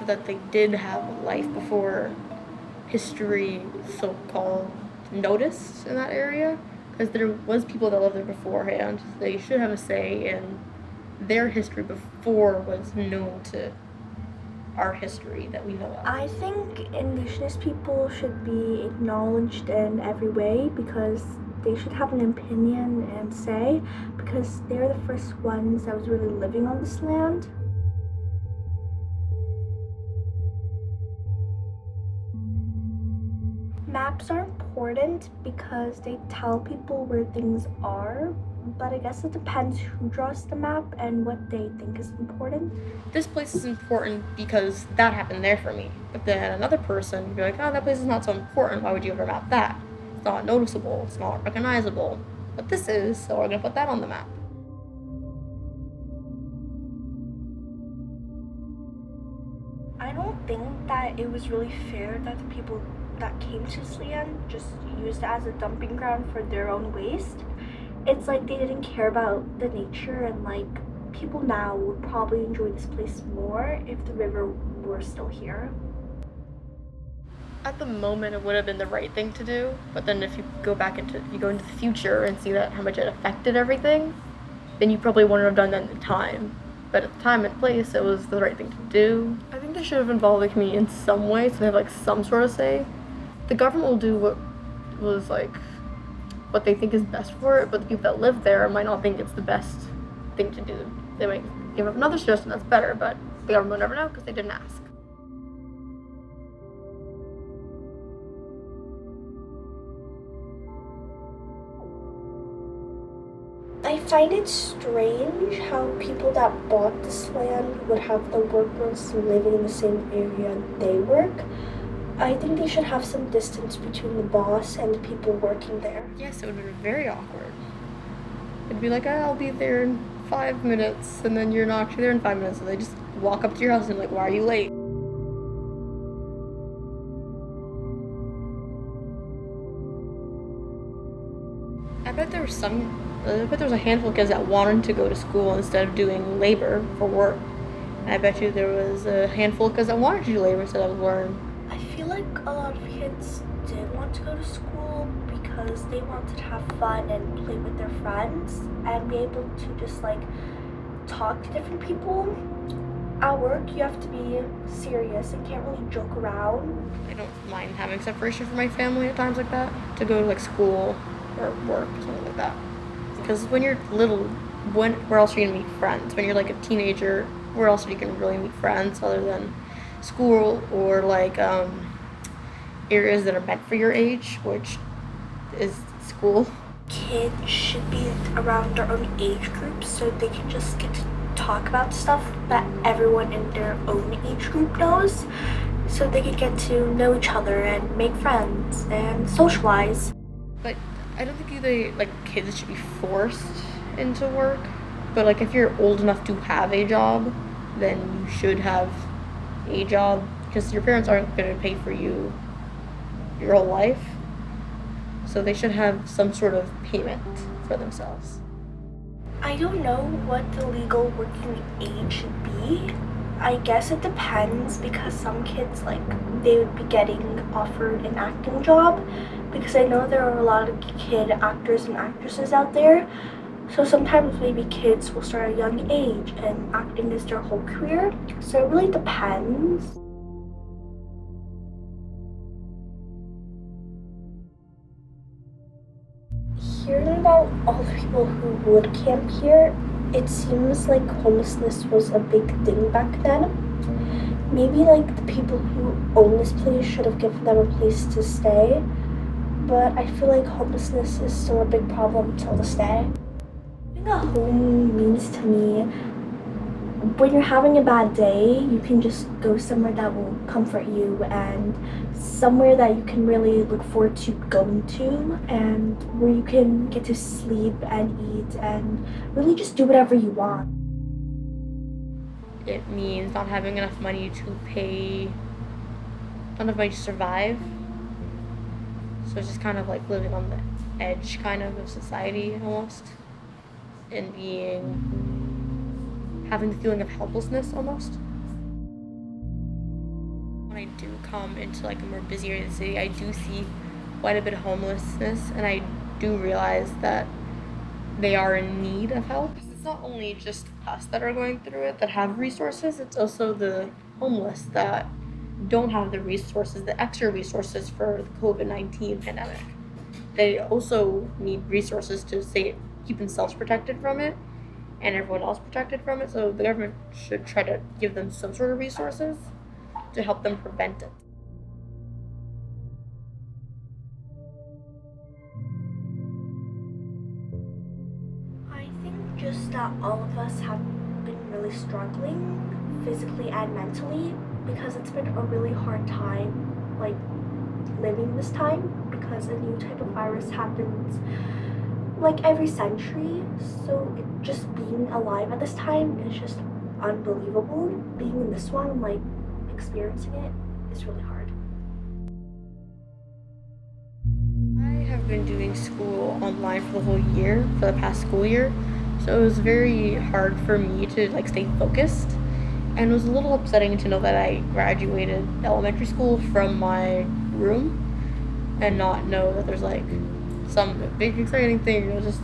so that they did have life before history so-called noticed in that area, because there was people that lived there beforehand. They should have a say in their history before was known to our history that we know of. I think Indigenous people should be acknowledged in every way because they should have an opinion and say, because they're the first ones that was really living on this land. Maps are important because they tell people where things are, but I guess it depends who draws the map and what they think is important. This place is important because that happened there for me. But then another person would be like, oh, that place is not so important. Why would you ever map that? It's not noticeable. It's not recognizable. But this is, so we're going to put that on the map. I don't think that it was really fair that the people that came to this land just used it as a dumping ground for their own waste. It's like they didn't care about the nature, and like people now would probably enjoy this place more if the river were still here. At the moment, it would have been the right thing to do, but then if you go into the future and see that how much it affected everything, then you probably wouldn't have done that at the time. But at the time and place, it was the right thing to do. I think they should have involved the community in some way, so they have like some sort of say. The government will do what they think is best for it, but the people that live there might not think it's the best thing to do. They might give up another suggestion that's better, but the government will never know because they didn't ask. I find it strange how people that bought this land would have the workers living in the same area they work. I think they should have some distance between the boss and the people working there. Yes, it would be very awkward. It'd be like, oh, I'll be there in 5 minutes, and then you're not actually there in 5 minutes, so they just walk up to your house and like, why are you late? I bet there was a handful of kids that wanted to go to school instead of doing labor for work. And I bet you there was a handful of kids that wanted to do labor instead of learn. I feel like a lot of kids did want to go to school because they wanted to have fun and play with their friends and be able to just like talk to different people. At work, you have to be serious and can't really joke around. I don't mind having separation from my family at times like that, to go to like school or work or something like that. Because when you're little, where else are you gonna meet friends? When you're like a teenager, where else are you gonna really meet friends other than school or like areas that are meant for your age, which is school. Kids should be around their own age group so they can just get to talk about stuff that everyone in their own age group knows, so they can get to know each other and make friends and socialize. But I don't think kids should be forced into work. But like if you're old enough to have a job, then you should have a job, because your parents aren't going to pay for you your whole life. So they should have some sort of payment for themselves. I don't know what the legal working age should be. I guess it depends, because some kids they would be getting offered an acting job, because I know there are a lot of kid actors and actresses out there. So sometimes maybe kids will start at a young age and acting is their whole career. So it really depends. Hearing about all the people who would camp here, it seems like homelessness was a big thing back then. Maybe the people who own this place should have given them a place to stay, but I feel like homelessness is still a big problem till this day. Having a home means to me, when you're having a bad day, you can just go somewhere that will comfort you and somewhere that you can really look forward to going to, and where you can get to sleep and eat and really just do whatever you want. It means not having enough money to survive. So it's just kind of like living on the edge of society almost, and having the feeling of helplessness almost. When I do come into like a more busy area of the city, I do see quite a bit of homelessness, and I do realize that they are in need of help. It's not only just us that are going through it that have resources, it's also the homeless that don't have the resources, the extra resources for the COVID-19 pandemic. They also need resources to keep themselves protected from it and everyone else protected from it. So the government should try to give them some sort of resources to help them prevent it. I think just that all of us have been really struggling physically and mentally because it's been a really hard time, like living this time, because a new type of virus happens like every century. So just being alive at this time is just unbelievable. Being in this one, like experiencing it, is really hard. I have been doing school online for the whole year, for the past school year. So it was very hard for me to like stay focused. And it was a little upsetting to know that I graduated elementary school from my room and not know that there's like some big exciting thing. It was just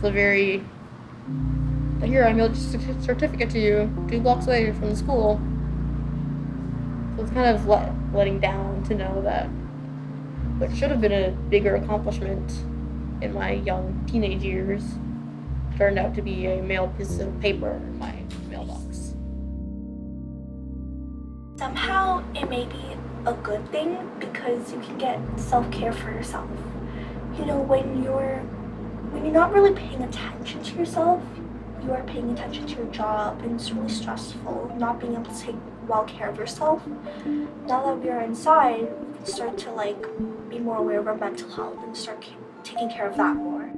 here, I mailed just a certificate to you 2 blocks away from the school. So it's kind of letting down to know that what should have been a bigger accomplishment in my young teenage years turned out to be a mailed piece of paper in my mailbox. Somehow it may be a good thing because you can get self-care for yourself. You know, when you're not really paying attention to yourself, you are paying attention to your job, and it's really stressful not being able to take well care of yourself. Now that we are inside, we can start to like be more aware of our mental health and start taking care of that more.